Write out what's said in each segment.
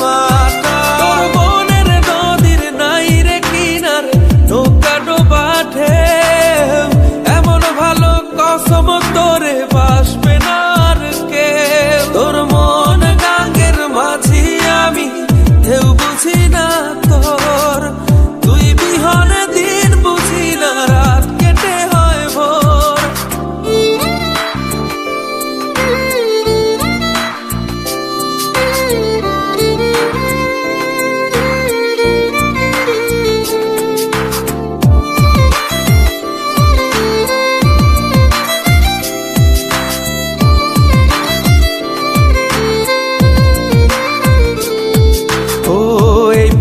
মাটা। তোর মনের নদীর নাই রে কিনার, নৌকা ডোবা ঢেউ, এমন ভালো কসম তোরে বাসবে না আর কেউ। তোর মন গাঙ্গের মাঝি আমি, ঢেউ বুঝি না তোর, তুই বিহনে দিন বুঝি না, রাত কেটে হয় ভোর।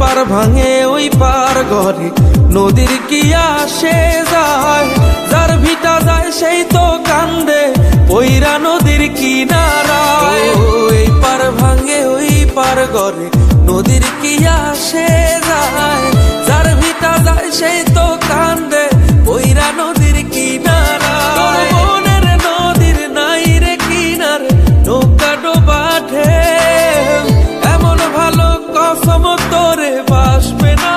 পার ভাঙে ওই পার ঘরে, নদীর কি আসে যায়, যার ভিটা যায় সেই তো কান্দে পইরা নদীর কিনারায়। ওই পার ভাঙে ওই পার ঘরে, নদীর কি আসে যায়, যার ভিটা যায় সেই তো কান্দে পইরা নদীর কিনারায়। মনের নদীর নাই রে কিনার, নৌকা ডোবা ঢেউ, এমন ভালো কসম তোরে বাসবে না